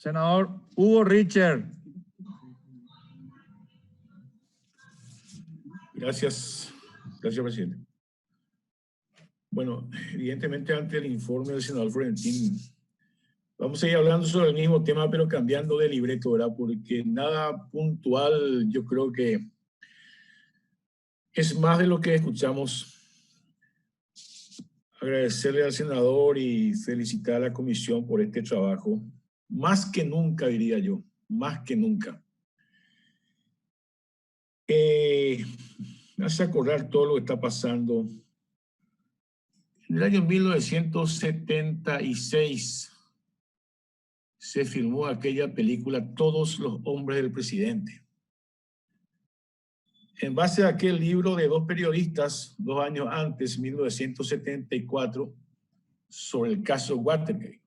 Senador Hugo Richard. Gracias, presidente. Bueno, evidentemente ante el informe del senador Florentín, vamos a ir hablando sobre el mismo tema, pero cambiando de libreto, ¿verdad? Porque nada puntual, yo creo que es más de lo que escuchamos. Agradecerle al senador y felicitar a la comisión por este trabajo. Más que nunca, diría yo, más que nunca. Me hace acordar todo lo que está pasando. En el año 1976 se filmó aquella película Todos los hombres del presidente. En base a aquel libro de dos periodistas, 2 años antes, 1974, sobre el caso Watergate.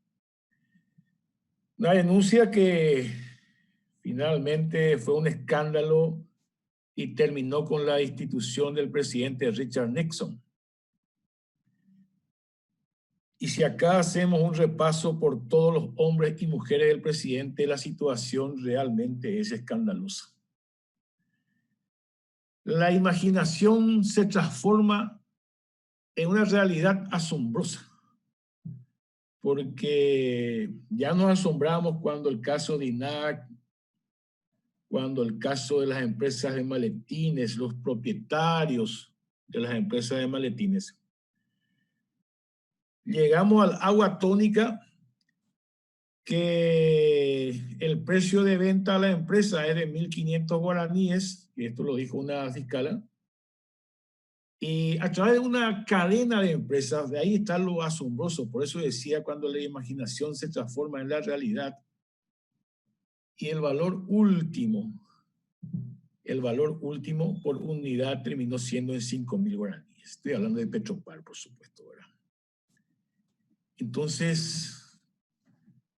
Una denuncia que finalmente fue un escándalo y terminó con la destitución del presidente Richard Nixon. Y si acá hacemos un repaso por todos los hombres y mujeres del presidente, la situación realmente es escandalosa. La imaginación se transforma en una realidad asombrosa, porque ya nos asombramos cuando el caso de INAC, cuando el caso de las empresas de maletines, los propietarios de las empresas de maletines. Llegamos al agua tónica que el precio de venta a la empresa es de 1.500 guaraníes, y esto lo dijo una fiscala, y a través de una cadena de empresas, de ahí está lo asombroso. Por eso decía, cuando la imaginación se transforma en la realidad, y el valor último por unidad terminó siendo en 5.000 guaraníes. Estoy hablando de Petropar, por supuesto, ¿verdad? Entonces,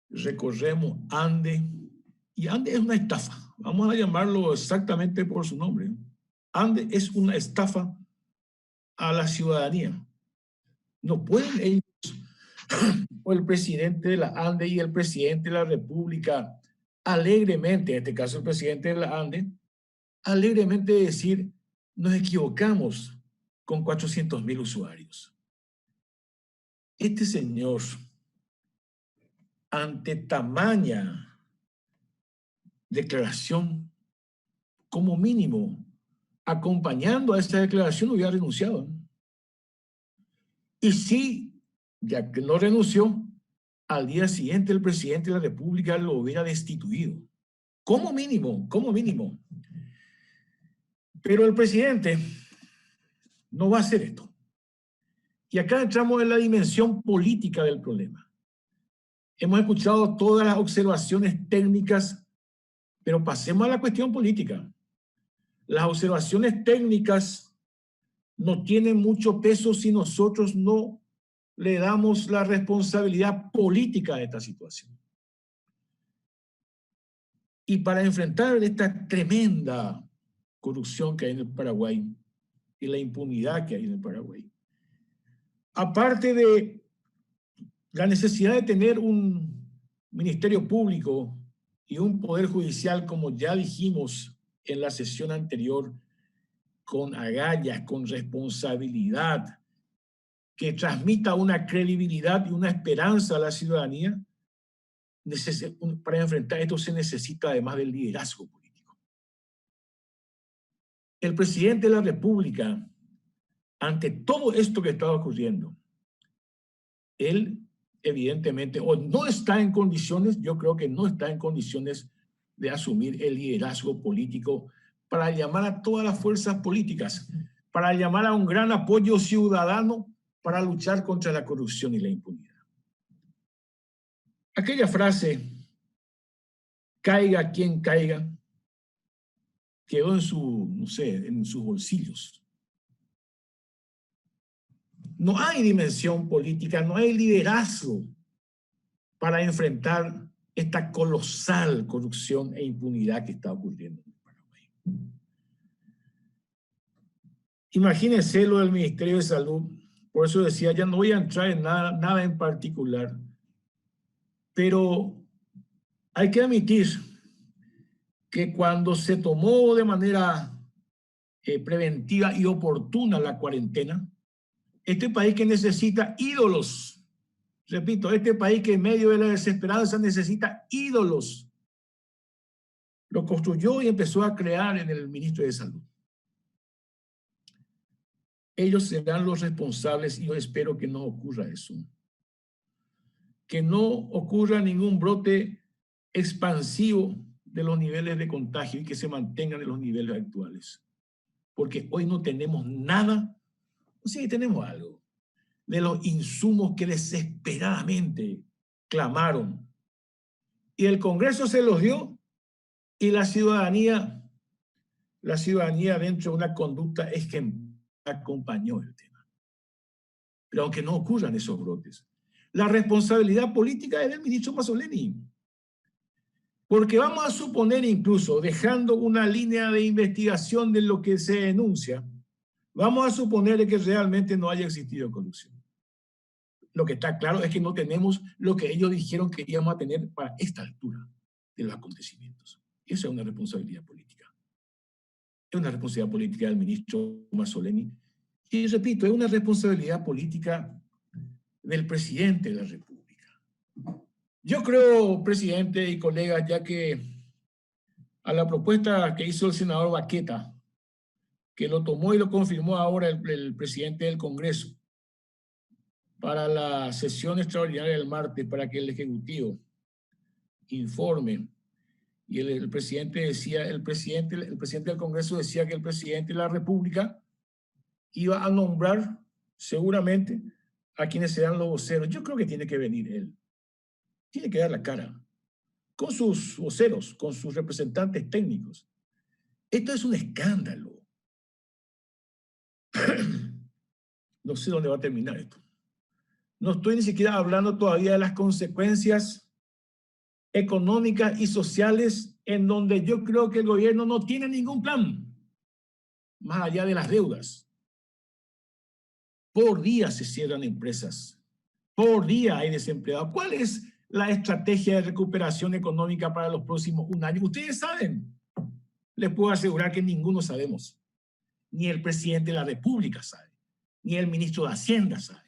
recorremos Ande, y Ande es una estafa. Vamos a llamarlo exactamente por su nombre. Ande es una estafa a la ciudadanía. No pueden ellos, o el presidente de la Ande y el presidente de la República, alegremente, en este caso el presidente de la Ande, alegremente decir, nos equivocamos con 400.000 usuarios. Este señor, ante tamaña declaración, como mínimo, acompañando a esta declaración, hubiera renunciado. Y si, ya que no renunció, al día siguiente el presidente de la República lo hubiera destituido. Como mínimo, como mínimo. Pero el presidente no va a hacer esto. Y acá entramos en la dimensión política del problema. Hemos escuchado todas las observaciones técnicas, pero pasemos a la cuestión política. Las observaciones técnicas no tienen mucho peso si nosotros no le damos la responsabilidad política de esta situación. Y para enfrentar esta tremenda corrupción que hay en el Paraguay y la impunidad que hay en el Paraguay, aparte de la necesidad de tener un ministerio público y un poder judicial, como ya dijimos en la sesión anterior, con agallas, con responsabilidad, que transmita una credibilidad y una esperanza a la ciudadanía, para enfrentar esto se necesita además del liderazgo político. El presidente de la República, ante todo esto que está ocurriendo, él evidentemente o no está en condiciones, yo creo que no está en condiciones de asumir el liderazgo político para llamar a todas las fuerzas políticas, para llamar a un gran apoyo ciudadano para luchar contra la corrupción y la impunidad. Aquella frase, caiga quien caiga, quedó en su, no sé, en sus bolsillos. No hay dimensión política, no hay liderazgo para enfrentar esta colosal corrupción e impunidad que está ocurriendo en el Paraguay. Imagínense lo del Ministerio de Salud. Por eso decía, ya no voy a entrar en nada en particular, pero Hay que admitir que cuando se tomó de manera preventiva y oportuna la cuarentena, este país que necesita ídolos, repito, este país que en medio de la desesperanza necesita ídolos, lo construyó y empezó a crear en el ministro de Salud. Ellos serán los responsables y yo espero que no ocurra eso. Que no ocurra ningún brote expansivo de los niveles de contagio y que se mantengan en los niveles actuales. Porque hoy no tenemos nada, sí tenemos algo, de los insumos que desesperadamente clamaron. Y el Congreso se los dio y la ciudadanía dentro de una conducta ejemplar acompañó el tema. Pero aunque no ocurran esos brotes, la responsabilidad política es del ministro Mazzoleni. Porque vamos a suponer incluso, dejando una línea de investigación de lo que se denuncia, vamos a suponer que realmente no haya existido corrupción. Lo que está claro es que no tenemos lo que ellos dijeron que íbamos a tener para esta altura de los acontecimientos. Esa es una responsabilidad política. Es una responsabilidad política del ministro Mazzoleni. Y repito, es una responsabilidad política del presidente de la República. Yo creo, presidente y colegas, ya que a la propuesta que hizo el senador Baqueta, que lo tomó y lo confirmó ahora el presidente del Congreso, para la sesión extraordinaria del martes, para que el Ejecutivo informe, y el presidente decía, el presidente del Congreso decía que el presidente de la República iba a nombrar seguramente a quienes serán los voceros. Yo creo que tiene que venir él. Tiene que dar la cara con sus voceros, con sus representantes técnicos. Esto es un escándalo. No sé dónde va a terminar esto. No estoy ni siquiera hablando todavía de las consecuencias económicas y sociales en donde yo creo que el gobierno no tiene ningún plan, más allá de las deudas. Por día se cierran empresas, por día hay desempleados. ¿Cuál es la estrategia de recuperación económica para los próximos un año? Ustedes saben. Les puedo asegurar que ninguno sabemos. Ni el presidente de la República sabe, ni el ministro de Hacienda sabe.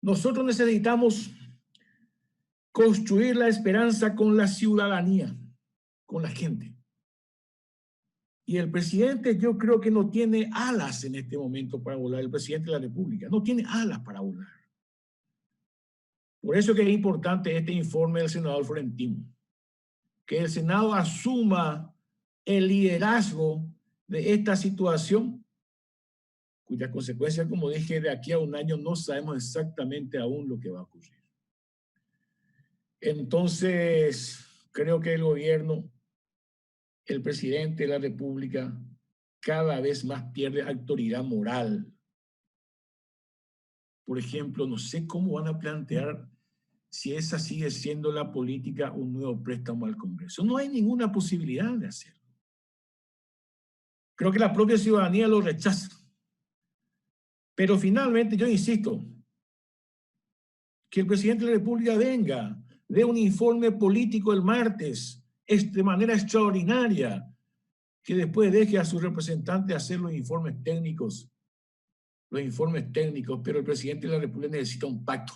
Nosotros necesitamos construir la esperanza con la ciudadanía, con la gente. Y el presidente yo creo que no tiene alas en este momento para volar, el presidente de la República, no tiene alas para volar. Por eso que es importante este informe del senador Florentino, que el Senado asuma el liderazgo de esta situación, cuyas consecuencias, como dije, de aquí a un año no sabemos exactamente aún lo que va a ocurrir. Entonces, creo que el gobierno, el presidente de la República, cada vez más pierde autoridad moral. Por ejemplo, no sé cómo van a plantear, si esa sigue siendo la política, un nuevo préstamo al Congreso. No hay ninguna posibilidad de hacerlo. Creo que la propia ciudadanía lo rechaza. Pero finalmente, yo insisto, que el presidente de la República venga, dé un informe político el martes, de manera extraordinaria, que después deje a sus representantes hacer los informes técnicos, pero el presidente de la República necesita un pacto,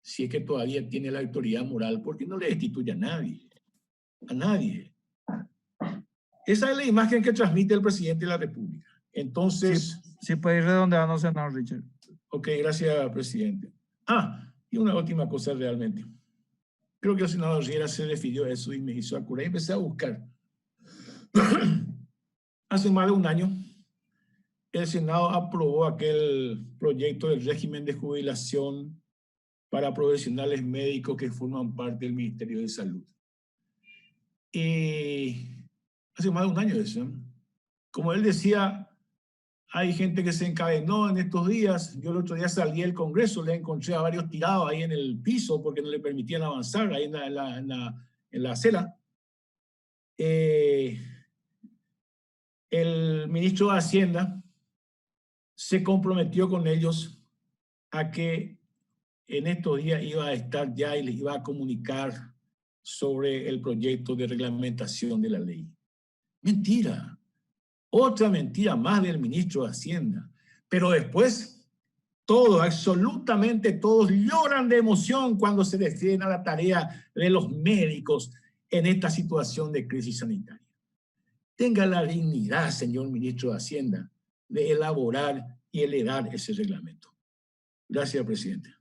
si es que todavía tiene la autoridad moral, porque no le destituye a nadie, Esa es la imagen que transmite el presidente de la República. Entonces... Sí puede ir redondeando, senador Richard. Ok, gracias, presidente. Y una última cosa realmente. Creo que el senador Riera se refirió a eso y me hizo acordar. Empecé a buscar. Hace más de un año, el Senado aprobó aquel proyecto del régimen de jubilación para profesionales médicos que forman parte del Ministerio de Salud. Y hace más de un año de eso. Como él decía, hay gente que se encadenó en estos días. Yo el otro día salí del Congreso, le encontré a varios tirados ahí en el piso porque no le permitían avanzar ahí en la acera. El ministro de Hacienda se comprometió con ellos a que en estos días iba a estar ya y les iba a comunicar sobre el proyecto de reglamentación de la ley. Mentira. Otra mentira más del ministro de Hacienda. Pero después, todos, absolutamente todos, lloran de emoción cuando se refieren a la tarea de los médicos en esta situación de crisis sanitaria. Tenga la dignidad, señor ministro de Hacienda, de elaborar y heredar ese reglamento. Gracias, presidente.